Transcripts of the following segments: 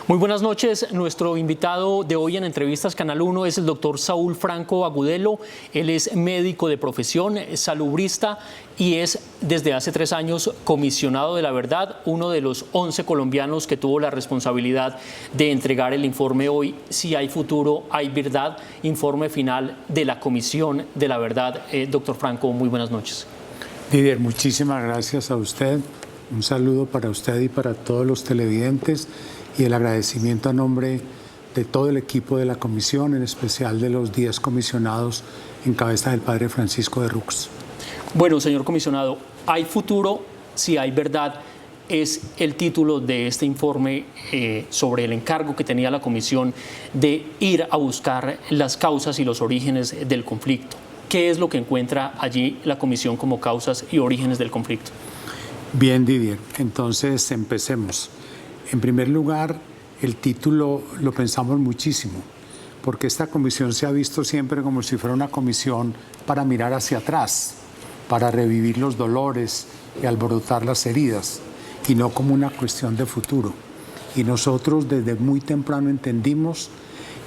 Muy buenas noches. Nuestro invitado de hoy en Entrevistas Canal 1 es el doctor Saúl Franco Agudelo. Él es médico de profesión, salubrista y es desde hace 3 años comisionado de la verdad, uno de los 11 colombianos que tuvo la responsabilidad de entregar el informe hoy, Si hay futuro, hay verdad, informe final de la Comisión de la Verdad. Doctor Franco, muy buenas noches. Didier, muchísimas gracias a usted. Un saludo para usted y para todos los televidentes y el agradecimiento a nombre de todo el equipo de la comisión, en especial de los 10 comisionados en cabeza del padre Francisco de Rux. Bueno, señor comisionado, hay futuro si hay verdad, es el título de este informe sobre el encargo que tenía la comisión de ir a buscar las causas y los orígenes del conflicto. ¿Qué es lo que encuentra allí la comisión como causas y orígenes del conflicto? Bien, Didier, entonces empecemos. En primer lugar, el título lo pensamos muchísimo, porque esta comisión se ha visto siempre como si fuera una comisión para mirar hacia atrás, para revivir los dolores y alborotar las heridas, y no como una cuestión de futuro. Y nosotros desde muy temprano entendimos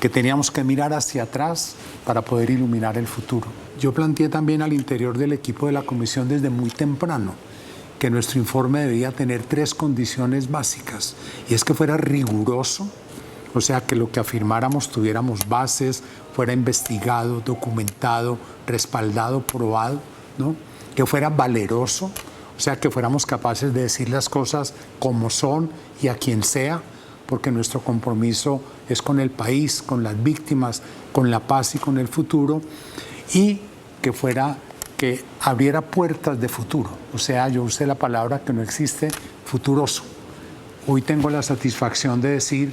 que teníamos que mirar hacia atrás para poder iluminar el futuro. Yo planteé también al interior del equipo de la comisión desde muy temprano que nuestro informe debía tener 3 condiciones básicas, y es que fuera riguroso, o sea, que lo que afirmáramos tuviéramos bases, fuera investigado, documentado, respaldado, probado, ¿no? Que fuera valeroso, o sea, que fuéramos capaces de decir las cosas como son y a quien sea, porque nuestro compromiso es con el país, con las víctimas, con la paz y con el futuro, y que abriera puertas de futuro. O sea, yo usé la palabra que no existe, futuroso. Hoy tengo la satisfacción de decir,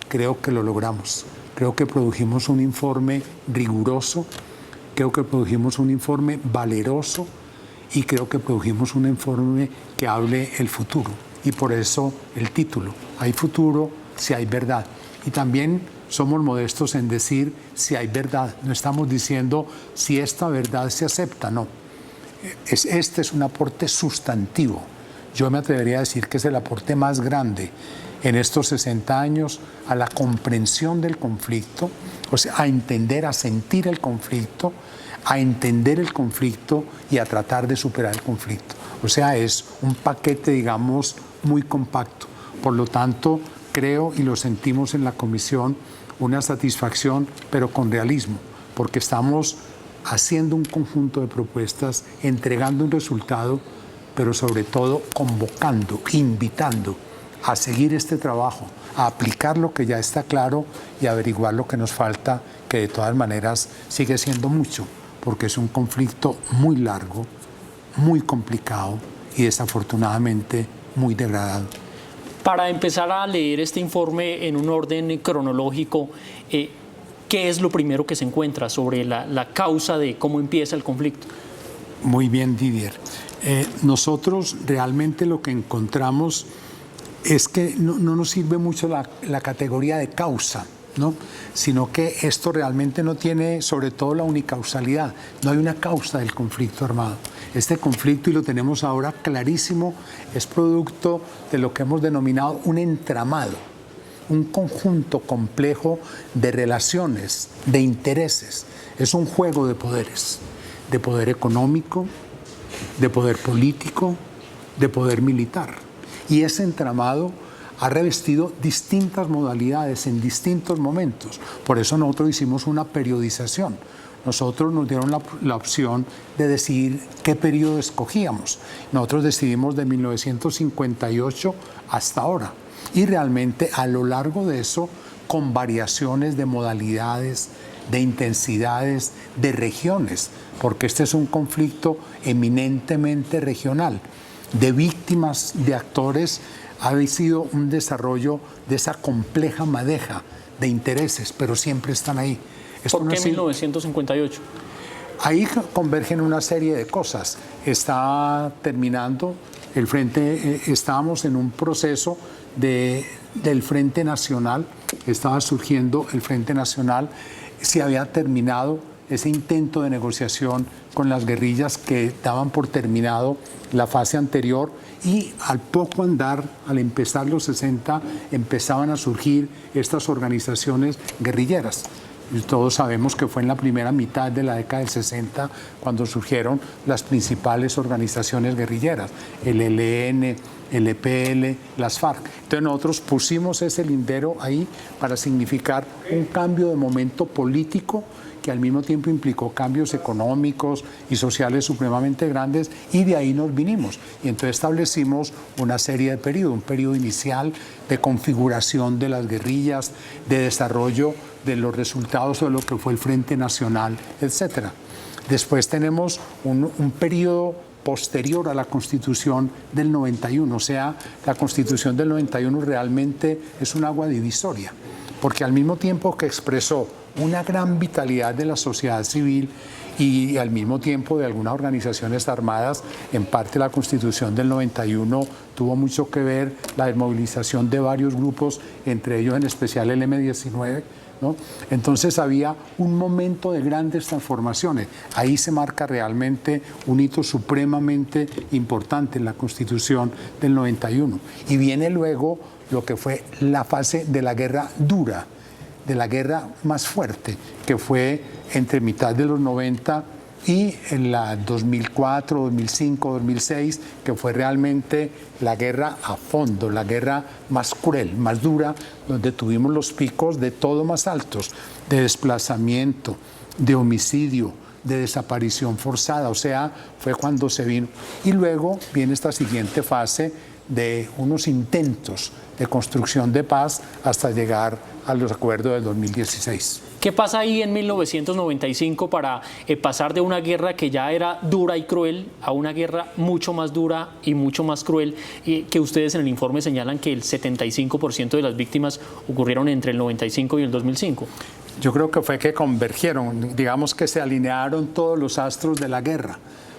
creo que lo logramos. Creo que produjimos un informe riguroso, creo que produjimos un informe valeroso y creo que produjimos un informe que hable el futuro. Y por eso el título, hay futuro si hay verdad. Y también somos modestos en decir si hay verdad. No estamos diciendo si esta verdad se acepta, no. Este es un aporte sustantivo. Yo me atrevería a decir que es el aporte más grande en estos 60 años a la comprensión del conflicto, o sea, a entender, a sentir el conflicto, a entender el conflicto y a tratar de superar el conflicto. O sea, es un paquete, digamos, muy compacto. Por lo tanto, creo y lo sentimos en la comisión una satisfacción, pero con realismo, porque estamos haciendo un conjunto de propuestas, entregando un resultado, pero sobre todo convocando, invitando a seguir este trabajo, a aplicar lo que ya está claro y averiguar lo que nos falta, que de todas maneras sigue siendo mucho, porque es un conflicto muy largo, muy complicado y desafortunadamente muy degradado. Para empezar a leer este informe en un orden cronológico, ¿qué es lo primero que se encuentra sobre la causa de cómo empieza el conflicto? Muy bien, Didier. Nosotros realmente lo que encontramos es que no nos sirve mucho la categoría de causa, ¿no? Sino que esto realmente no tiene, sobre todo, la unicausalidad. No hay una causa del conflicto armado. Este conflicto, y lo tenemos ahora clarísimo, es producto de lo que hemos denominado un entramado, un conjunto complejo de relaciones, de intereses. Es un juego de poderes, de poder económico, de poder político, de poder militar. Y ese entramado ha revestido distintas modalidades en distintos momentos. Por eso nosotros hicimos una periodización. Nosotros nos dieron la opción de decidir qué periodo escogíamos. Nosotros decidimos de 1958 hasta ahora. Y realmente a lo largo de eso, con variaciones de modalidades, de intensidades, de regiones, porque este es un conflicto eminentemente regional, de víctimas, de actores, ha sido un desarrollo de esa compleja madeja de intereses, pero siempre están ahí. ¿Por qué 1958? Ahí convergen una serie de cosas. Está terminando el Frente, estábamos en un proceso del Frente Nacional, estaba surgiendo el Frente Nacional, se había terminado ese intento de negociación con las guerrillas que daban por terminado la fase anterior Y al poco andar, al empezar los 60, empezaban a surgir estas organizaciones guerrilleras. Y todos sabemos que fue en la primera mitad de la década del 60 cuando surgieron las principales organizaciones guerrilleras, el ELN, el EPL, las FARC. Entonces nosotros pusimos ese lindero ahí para significar un cambio de momento político que al mismo tiempo implicó cambios económicos y sociales supremamente grandes, y de ahí nos vinimos. Y entonces establecimos una serie de periodos, un periodo inicial de configuración de las guerrillas, de desarrollo de los resultados de lo que fue el Frente Nacional, etc. Después tenemos un periodo posterior a la Constitución del 91, o sea, la Constitución del 91 realmente es un agua divisoria, porque al mismo tiempo que expresó una gran vitalidad de la sociedad civil y al mismo tiempo de algunas organizaciones armadas, en parte la Constitución del 91 tuvo mucho que ver la desmovilización de varios grupos, entre ellos en especial el M-19, ¿no? Entonces había un momento de grandes transformaciones. Ahí se marca realmente un hito supremamente importante en la Constitución del 91. Y viene luego lo que fue la fase de la guerra dura, de la guerra más fuerte, que fue entre mitad de los 90 y en la 2004, 2005, 2006, que fue realmente la guerra a fondo, la guerra más cruel, más dura, donde tuvimos los picos de todo más altos, de desplazamiento, de homicidio, de desaparición forzada, o sea, fue cuando se vino. Y luego viene esta siguiente fase de unos intentos de construcción de paz hasta llegar a los acuerdos del 2016. ¿Qué pasa ahí en 1995 para pasar de una guerra que ya era dura y cruel a una guerra mucho más dura y mucho más cruel, que ustedes en el informe señalan que el 75% de las víctimas ocurrieron entre el 95 y el 2005? Yo creo que fue que convergieron, digamos que se alinearon todos los astros de la guerra,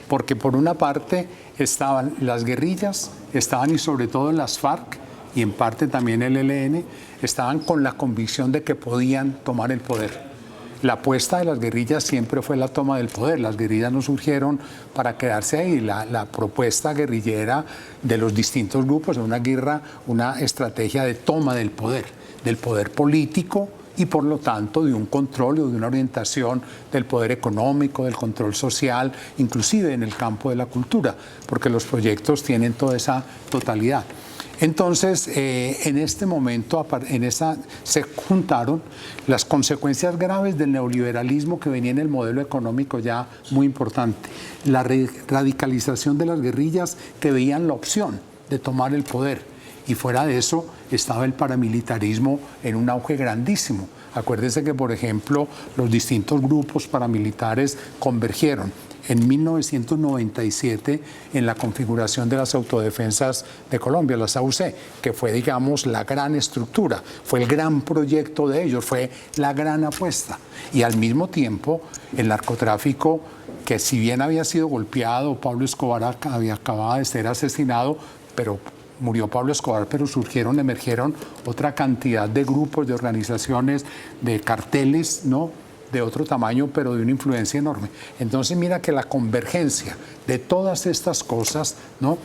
porque por una parte estaban las guerrillas, estaban y sobre todo las FARC, y en parte también el ELN, estaban con la convicción de que podían tomar el poder. La apuesta de las guerrillas siempre fue la toma del poder. Las guerrillas no surgieron para quedarse ahí. La propuesta guerrillera de los distintos grupos es una guerra, una estrategia de toma del poder político, y por lo tanto de un control o de una orientación del poder económico, del control social, inclusive en el campo de la cultura, porque los proyectos tienen toda esa totalidad. Entonces, en este momento, se juntaron las consecuencias graves del neoliberalismo que venía en el modelo económico ya muy importante, la radicalización de las guerrillas que veían la opción de tomar el poder, y fuera de eso estaba el paramilitarismo en un auge grandísimo. Acuérdense que, por ejemplo, los distintos grupos paramilitares convergieron en 1997 en la configuración de las autodefensas de Colombia, las AUC, que fue, digamos, la gran estructura, fue el gran proyecto de ellos, fue la gran apuesta. Y al mismo tiempo, el narcotráfico, que si bien había sido golpeado, Pablo Escobar acababa de ser asesinado, pero murió Pablo Escobar, pero emergieron otra cantidad de grupos, de organizaciones, de carteles, ¿no?, de otro tamaño, pero de una influencia enorme. Entonces mira que la convergencia de todas estas cosas, ¿no?,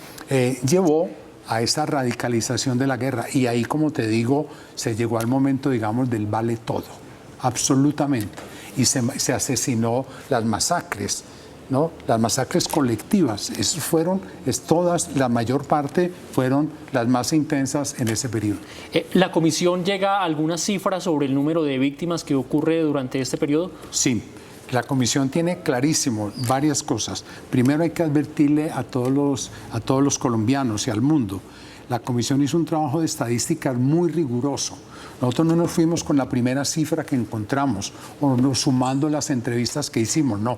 llevó a esa radicalización de la guerra, y ahí, como te digo, se llegó al momento, digamos, del vale todo, absolutamente, y se asesinó las masacres, ¿no?, las masacres colectivas. La mayor parte fueron las más intensas en ese periodo. ¿La comisión llega a algunas cifras sobre el número de víctimas que ocurre durante este periodo? Sí, la comisión tiene clarísimo varias cosas. Primero hay que advertirle a todos los colombianos y al mundo. La comisión hizo un trabajo de estadísticas muy riguroso. Nosotros no nos fuimos con la primera cifra que encontramos o sumando las entrevistas que hicimos, no.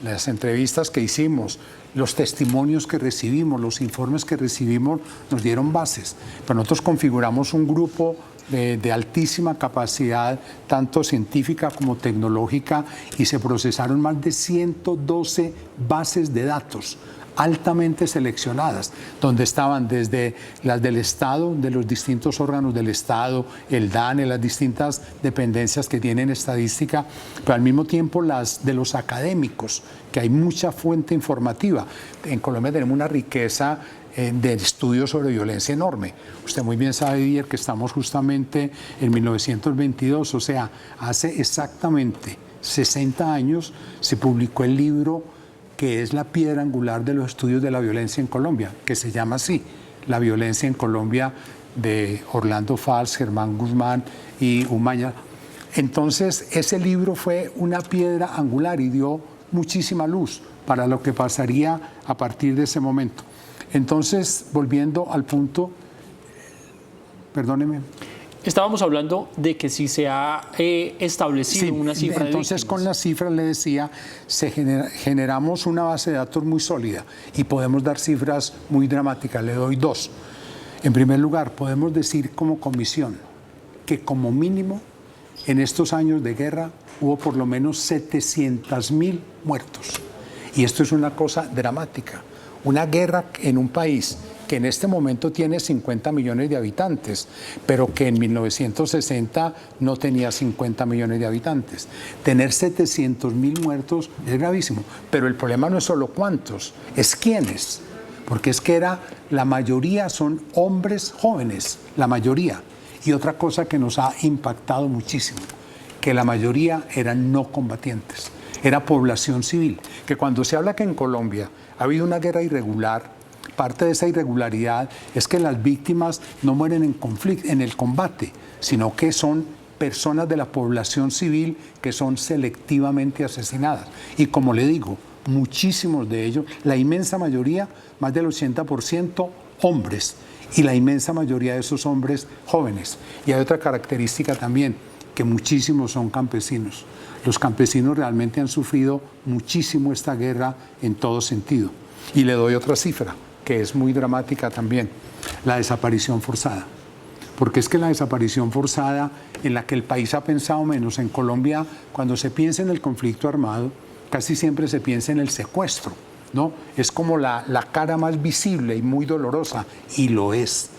Las entrevistas que hicimos, los testimonios que recibimos, los informes que recibimos nos dieron bases. Pero nosotros configuramos un grupo de altísima capacidad, tanto científica como tecnológica, y se procesaron más de 112 bases de datos altamente seleccionadas, donde estaban desde las del Estado, de los distintos órganos del Estado, el DANE, las distintas dependencias que tienen estadística, pero al mismo tiempo las de los académicos, que hay mucha fuente informativa. En Colombia tenemos una riqueza de estudios sobre violencia enorme. Usted muy bien sabe, Didier, que estamos justamente en 1922, o sea, hace exactamente 60 años se publicó el libro que es la piedra angular de los estudios de la violencia en Colombia, que se llama así, La violencia en Colombia, de Orlando Fals, Germán Guzmán y Umaña. Entonces, ese libro fue una piedra angular y dio muchísima luz para lo que pasaría a partir de ese momento. Entonces, volviendo al punto, perdóneme. Estábamos hablando de que si se ha establecido una cifra de entonces, víctimas. con las cifras, le decía, generamos una base de datos muy sólida y podemos dar cifras muy dramáticas. Le doy dos. En primer lugar, podemos decir como comisión que como mínimo en estos años de guerra hubo por lo menos 700.000 muertos. Y esto es una cosa dramática. Una guerra en un país que en este momento tiene 50 millones de habitantes, pero que en 1960 no tenía 50 millones de habitantes. Tener 700.000 muertos es gravísimo, pero el problema no es solo cuántos, es quiénes. Porque es que la mayoría son hombres jóvenes, la mayoría. Y otra cosa que nos ha impactado muchísimo, que la mayoría eran no combatientes, era población civil. Que cuando se habla que en Colombia ha habido una guerra irregular, parte de esa irregularidad es que las víctimas no mueren en el combate, sino que son personas de la población civil que son selectivamente asesinadas. Y como le digo, muchísimos de ellos, la inmensa mayoría, más del 80%, hombres, y la inmensa mayoría de esos hombres jóvenes. Y hay otra característica también, que muchísimos son campesinos. Los campesinos realmente han sufrido muchísimo esta guerra en todo sentido. Y le doy otra cifra, que es muy dramática también, la desaparición forzada. Porque es que la desaparición forzada, en la que el país ha pensado menos, en Colombia, cuando se piensa en el conflicto armado, casi siempre se piensa en el secuestro, ¿no? Es como la cara más visible y muy dolorosa, y lo es,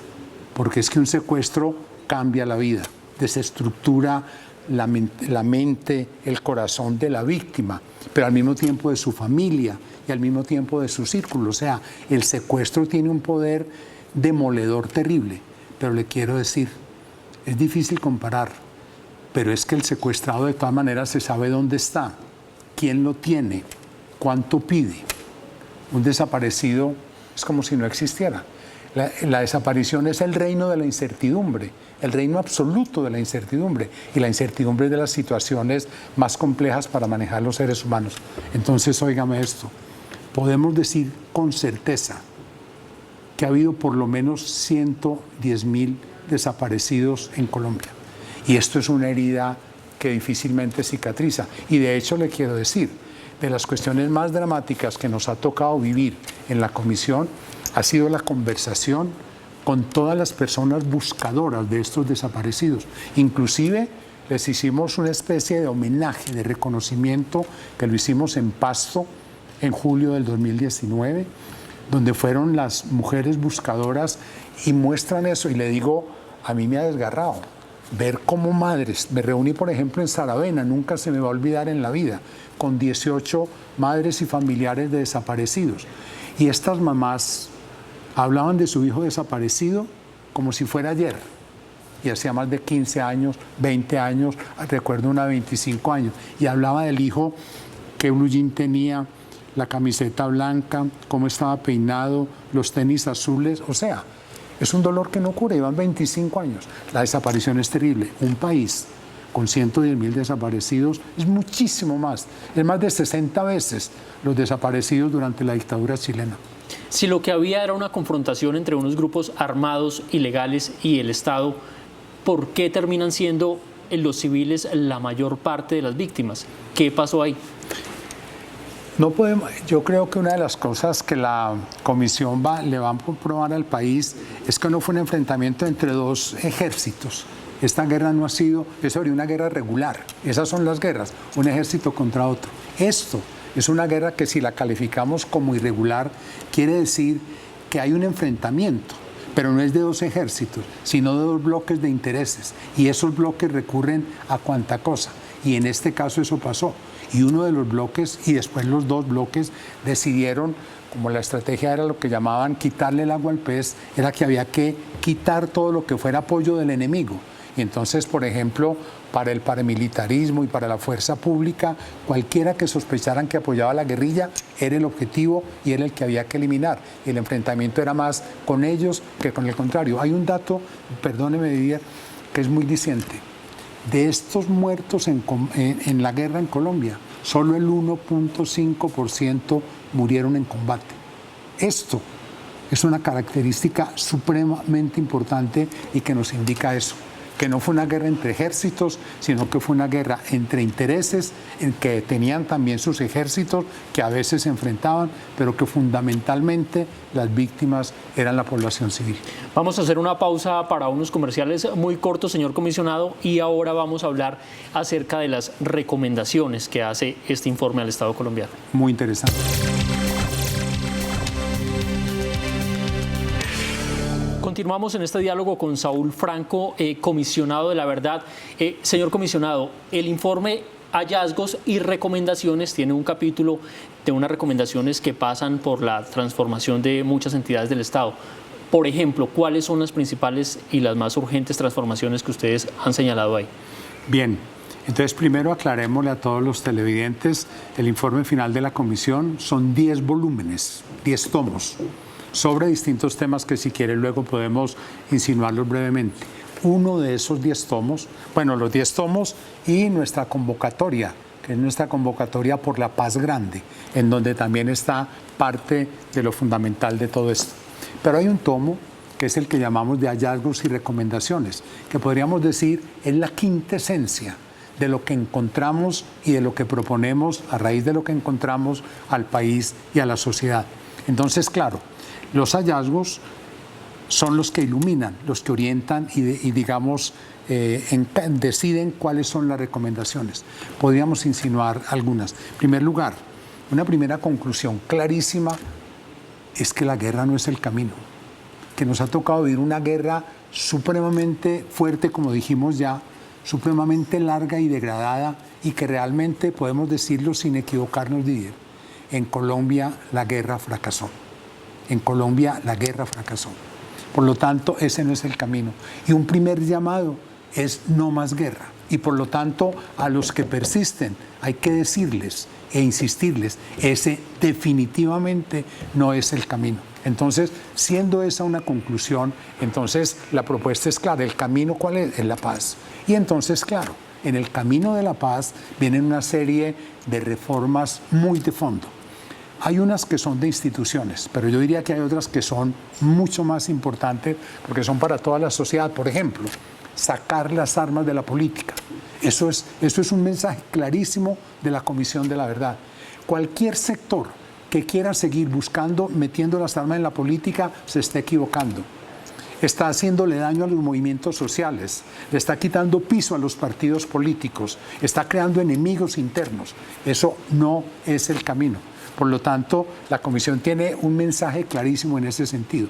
porque es que un secuestro cambia la vida, desestructura la mente, el corazón de la víctima, pero al mismo tiempo de su familia y al mismo tiempo de su círculo. O sea, el secuestro tiene un poder demoledor terrible, pero le quiero decir, es difícil comparar, pero es que el secuestrado de todas maneras se sabe dónde está, quién lo tiene, cuánto pide. Un desaparecido es como si no existiera. La desaparición es el reino de la incertidumbre, el reino absoluto de la incertidumbre, y la incertidumbre es de las situaciones más complejas para manejar los seres humanos. Entonces, óigame esto, podemos decir con certeza que ha habido por lo menos 110.000 desaparecidos en Colombia. Y esto es una herida que difícilmente cicatriza. Y de hecho le quiero decir, de las cuestiones más dramáticas que nos ha tocado vivir en la comisión ha sido la conversación con todas las personas buscadoras de estos desaparecidos. Inclusive les hicimos una especie de homenaje, de reconocimiento, que lo hicimos en Pasto en julio del 2019, donde fueron las mujeres buscadoras y muestran eso. Y le digo, a mí me ha desgarrado ver cómo madres, me reuní por ejemplo en Saravena, nunca se me va a olvidar en la vida, con 18 madres y familiares de desaparecidos. Y estas mamás hablaban de su hijo desaparecido como si fuera ayer. Y hacía más de 15 años, 20 años, recuerdo una de 25 años. Y hablaba del hijo, qué blue jean tenía, la camiseta blanca, cómo estaba peinado, los tenis azules. O sea, es un dolor que no cura, llevan 25 años. La desaparición es terrible. Un país con 110.000 desaparecidos es muchísimo más. Es más de 60 veces los desaparecidos durante la dictadura chilena. Si lo que había era una confrontación entre unos grupos armados ilegales y el Estado, ¿por qué terminan siendo los civiles la mayor parte de las víctimas? ¿Qué pasó ahí? No podemos, yo creo que una de las cosas que la comisión le va a comprobar al país es que no fue un enfrentamiento entre dos ejércitos. Esta guerra no ha sido, es sobre una guerra regular. Esas son las guerras, un ejército contra otro. Esto es una guerra que si la calificamos como irregular, quiere decir que hay un enfrentamiento, pero no es de dos ejércitos, sino de dos bloques de intereses. Y esos bloques recurren a cuanta cosa. Y en este caso eso pasó. Y uno de los bloques, y después los dos bloques, decidieron como la estrategia era lo que llamaban quitarle el agua al pez, era que había que quitar todo lo que fuera apoyo del enemigo. Y entonces, por ejemplo, para el paramilitarismo y para la fuerza pública, cualquiera que sospecharan que apoyaba a la guerrilla era el objetivo y era el que había que eliminar. Y el enfrentamiento era más con ellos que con el contrario. Hay un dato, perdóneme Didier, que es muy diciente. De estos muertos en la guerra en Colombia, solo el 1.5% murieron en combate. Esto es una característica supremamente importante y que nos indica eso, que no fue una guerra entre ejércitos, sino que fue una guerra entre intereses en que tenían también sus ejércitos, que a veces se enfrentaban, pero que fundamentalmente las víctimas eran la población civil. Vamos a hacer una pausa para unos comerciales muy cortos, señor comisionado, y ahora vamos a hablar acerca de las recomendaciones que hace este informe al Estado colombiano. Muy interesante. Continuamos en este diálogo con Saúl Franco, comisionado de la verdad. Señor comisionado, el informe Hallazgos y Recomendaciones tiene un capítulo de unas recomendaciones que pasan por la transformación de muchas entidades del Estado. Por ejemplo, ¿cuáles son las principales y las más urgentes transformaciones que ustedes han señalado ahí? Bien, entonces primero aclarémosle a todos los televidentes, el informe final de la comisión son 10 volúmenes, 10 tomos, sobre distintos temas que si quieren luego podemos insinuarlos brevemente. Uno de esos 10 tomos, bueno, los 10 tomos y nuestra convocatoria, que es nuestra convocatoria por la paz grande, en donde también está parte de lo fundamental de todo esto. Pero hay un tomo que es el que llamamos de hallazgos y recomendaciones, que podríamos decir es la quintesencia de lo que encontramos y de lo que proponemos a raíz de lo que encontramos al país y a la sociedad. Entonces, claro, los hallazgos son los que iluminan, los que orientan y digamos, deciden cuáles son las recomendaciones. Podríamos insinuar algunas. En primer lugar, una primera conclusión clarísima es que la guerra no es el camino, que nos ha tocado vivir una guerra supremamente fuerte, como dijimos ya, supremamente larga y degradada, y que realmente podemos decirlo sin equivocarnos, Didier, en Colombia la guerra fracasó. En Colombia la guerra fracasó. Por lo tanto, ese no es el camino. Y un primer llamado es no más guerra. Y por lo tanto, a los que persisten hay que decirles e insistirles, ese definitivamente no es el camino. Entonces, siendo esa una conclusión, entonces la propuesta es clara. ¿El camino cuál es? Es la paz. Y entonces, claro, en el camino de la paz vienen una serie de reformas muy de fondo. Hay unas que son de instituciones, pero yo diría que hay otras que son mucho más importantes porque son para toda la sociedad. Por ejemplo, sacar las armas de la política. Eso es un mensaje clarísimo de la Comisión de la Verdad. Cualquier sector que quiera seguir buscando, metiendo las armas en la política, se está equivocando. Está haciéndole daño a los movimientos sociales, le está quitando piso a los partidos políticos, está creando enemigos internos. Eso no es el camino. Por lo tanto, la Comisión tiene un mensaje clarísimo en ese sentido.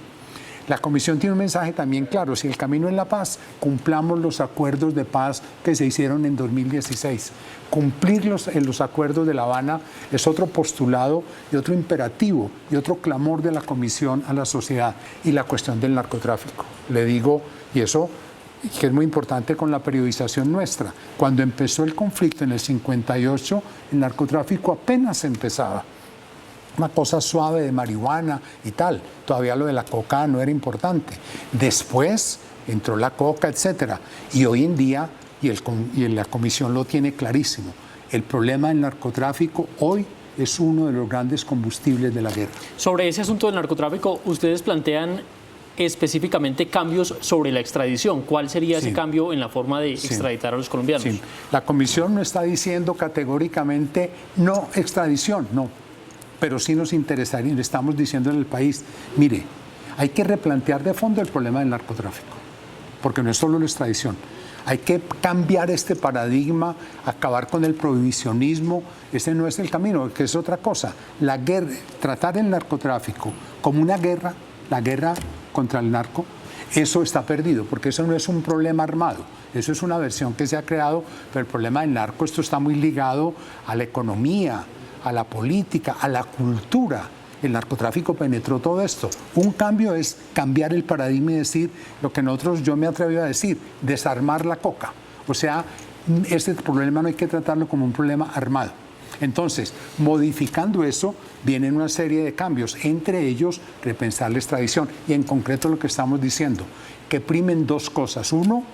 La Comisión tiene un mensaje también claro: si el camino es la paz, cumplamos los acuerdos de paz que se hicieron en 2016. Cumplirlos en los acuerdos de La Habana es otro postulado y otro imperativo y otro clamor de la Comisión a la sociedad. Y la cuestión del narcotráfico. Le digo, y eso que es muy importante con la periodización nuestra, cuando empezó el conflicto en el 58, el narcotráfico apenas empezaba. Una cosa suave de marihuana y tal. Todavía lo de la coca no era importante. Después entró la coca, etcétera. Y hoy en día, y la Comisión lo tiene clarísimo, el problema del narcotráfico hoy es uno de los grandes combustibles de la guerra. Sobre ese asunto del narcotráfico, ustedes plantean específicamente cambios sobre la extradición. ¿Cuál sería ese cambio en la forma de extraditar a los colombianos? Sí. La Comisión no está diciendo categóricamente no extradición, no. Pero sí nos interesaría, le estamos diciendo en el país, mire, hay que replantear de fondo el problema del narcotráfico, porque no es solo la extradición. Hay que cambiar este paradigma, acabar con el prohibicionismo. Ese no es el camino, que es otra cosa. La guerra, tratar el narcotráfico como una guerra, la guerra contra el narco, eso está perdido, porque eso no es un problema armado. Eso es una versión que se ha creado, pero el problema del narco, esto está muy ligado a la economía, a la política, a la cultura. el narcotráfico penetró todo esto. Un cambio es cambiar el paradigma y decir lo que yo me atreví a decir, desarmar la coca. O sea, este problema no hay que tratarlo como un problema armado. Entonces, modificando eso, vienen una serie de cambios, entre ellos repensar la extradición. Y en concreto lo que estamos diciendo, que primen dos cosas. Uno,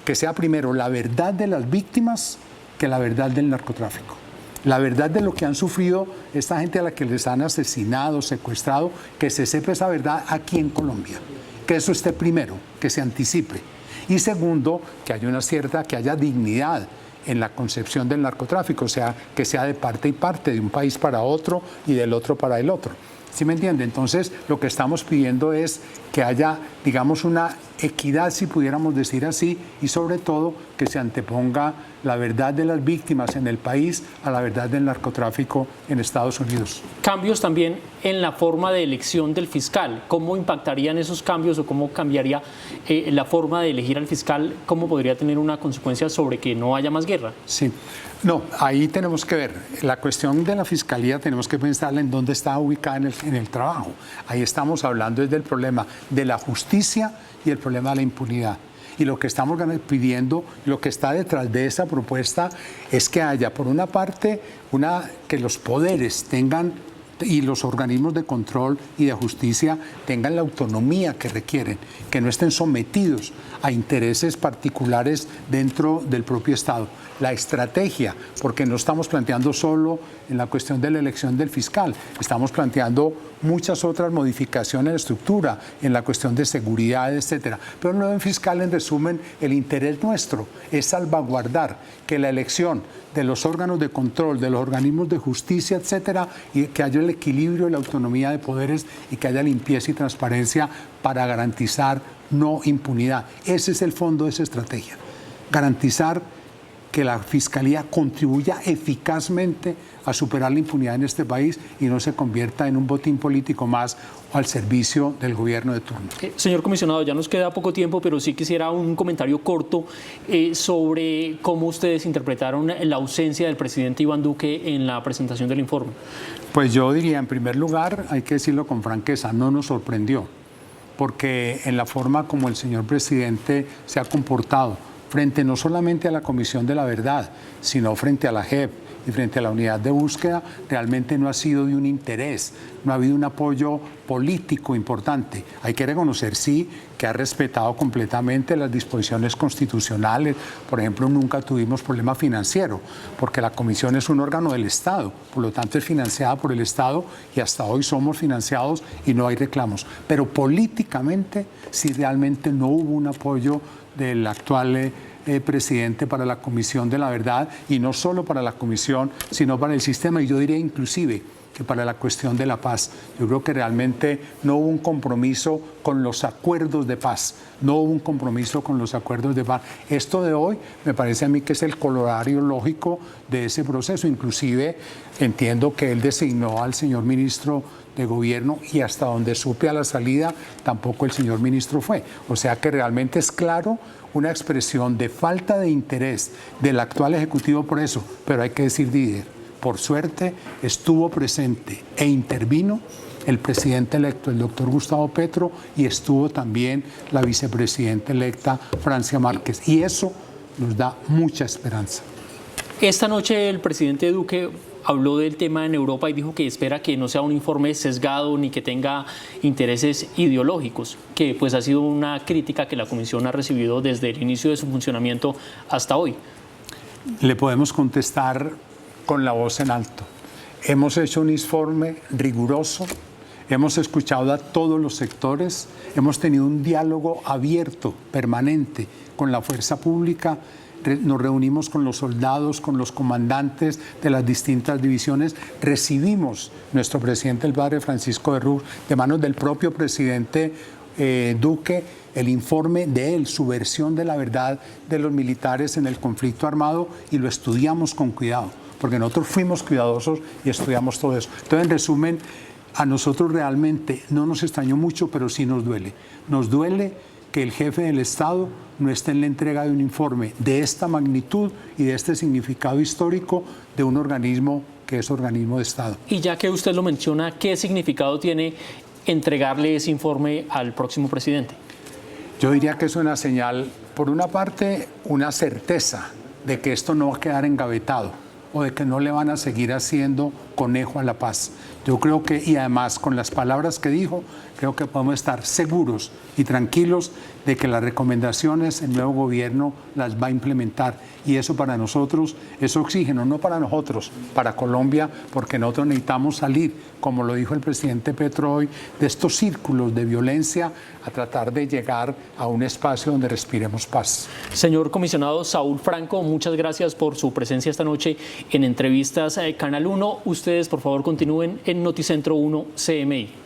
que sea primero la verdad de las víctimas que la verdad del narcotráfico. La verdad de lo que han sufrido esta gente a la que les han asesinado, secuestrado, que se sepa esa verdad aquí en Colombia. Que eso esté primero, que se anticipe. Y segundo, que haya dignidad en la concepción del narcotráfico, o sea, que sea de parte y parte, de un país para otro y del otro para el otro. ¿Sí me entiende? Entonces, lo que estamos pidiendo es que haya, digamos, una equidad, si pudiéramos decir así, y sobre todo que se anteponga la verdad de las víctimas en el país a la verdad del narcotráfico en Estados Unidos. Cambios también en la forma de elección del fiscal. ¿Cómo impactarían esos cambios o cómo cambiaría la forma de elegir al fiscal? ¿Cómo podría tener una consecuencia sobre que no haya más guerra? Sí. No, ahí tenemos que ver. La cuestión de la fiscalía tenemos que pensarla en dónde está ubicada en el trabajo. Ahí estamos hablando desde el problema de la justicia y el problema de la impunidad. Y lo que estamos pidiendo, lo que está detrás de esa propuesta es que haya, por una parte, que los poderes tengan y los organismos de control y de justicia tengan la autonomía que requieren, que no estén sometidos a intereses particulares dentro del propio Estado. La estrategia, porque no estamos planteando solo en la cuestión de la elección del fiscal, estamos planteando muchas otras modificaciones de estructura, en la cuestión de seguridad, etcétera. Pero el nuevo fiscal, en resumen, el interés nuestro es salvaguardar que la elección de los órganos de control, de los organismos de justicia, etcétera, y que haya el equilibrio y la autonomía de poderes y que haya limpieza y transparencia para garantizar no impunidad. Ese es el fondo de esa estrategia. Garantizar que la Fiscalía contribuya eficazmente a superar la impunidad en este país y no se convierta en un botín político más o al servicio del gobierno de turno. Señor comisionado, ya nos queda poco tiempo, pero sí quisiera un comentario corto sobre cómo ustedes interpretaron la ausencia del presidente Iván Duque en la presentación del informe. Pues yo diría, en primer lugar, hay que decirlo con franqueza, no nos sorprendió, porque en la forma como el señor presidente se ha comportado, frente no solamente a la Comisión de la Verdad, sino frente a la JEP y frente a la unidad de búsqueda, realmente no ha sido de un interés, no ha habido un apoyo político importante. Hay que reconocer, sí, que ha respetado completamente las disposiciones constitucionales. Por ejemplo, nunca tuvimos problema financiero, porque la Comisión es un órgano del Estado, por lo tanto es financiada por el Estado y hasta hoy somos financiados y no hay reclamos. Pero políticamente, sí realmente no hubo un apoyo del actual presidente para la Comisión de la Verdad, y no solo para la Comisión, sino para el sistema, y yo diría inclusive que para la cuestión de la paz. Yo creo que realmente no hubo un compromiso con los acuerdos de paz, no hubo un compromiso con los acuerdos de paz. Esto de hoy me parece a mí que es el corolario lógico de ese proceso. Inclusive entiendo que él designó al señor ministro de Gobierno y hasta donde supe a la salida tampoco el señor ministro fue. O sea que realmente es claro una expresión de falta de interés del actual Ejecutivo por eso. Pero hay que decir, Didier, por suerte estuvo presente e intervino el presidente electo, el doctor Gustavo Petro, y estuvo también la vicepresidenta electa, Francia Márquez. Y eso nos da mucha esperanza. Esta noche el presidente Duque habló del tema en Europa y dijo que espera que no sea un informe sesgado ni que tenga intereses ideológicos, que pues ha sido una crítica que la Comisión ha recibido desde el inicio de su funcionamiento hasta hoy. Le podemos contestar con la voz en alto. Hemos hecho un informe riguroso, hemos escuchado a todos los sectores, hemos tenido un diálogo abierto, permanente, con la fuerza pública. Nos reunimos con los soldados, con los comandantes de las distintas divisiones. Recibimos nuestro presidente, el padre Francisco de Rux, de manos del propio presidente Duque, el informe de él, su versión de la verdad de los militares en el conflicto armado, y lo estudiamos con cuidado, porque nosotros fuimos cuidadosos y estudiamos todo eso. Entonces, en resumen, a nosotros realmente no nos extrañó mucho, pero sí nos duele. Nos duele que el jefe del Estado no esté en la entrega de un informe de esta magnitud y de este significado histórico de un organismo que es organismo de Estado. Y ya que usted lo menciona, ¿qué significado tiene entregarle ese informe al próximo presidente? Yo diría que es una señal, por una parte, una certeza de que esto no va a quedar engavetado o de que no le van a seguir haciendo conejo a la paz. Yo creo que, y además con las palabras que dijo, creo que podemos estar seguros y tranquilos de que las recomendaciones el nuevo gobierno las va a implementar. Y eso para nosotros es oxígeno, no para nosotros, para Colombia, porque nosotros necesitamos salir, como lo dijo el presidente Petro hoy, de estos círculos de violencia a tratar de llegar a un espacio donde respiremos paz. Señor comisionado Saúl Franco, muchas gracias por su presencia esta noche en Entrevistas Canal 1. Ustedes, por favor, continúen en Noticentro 1 CMI.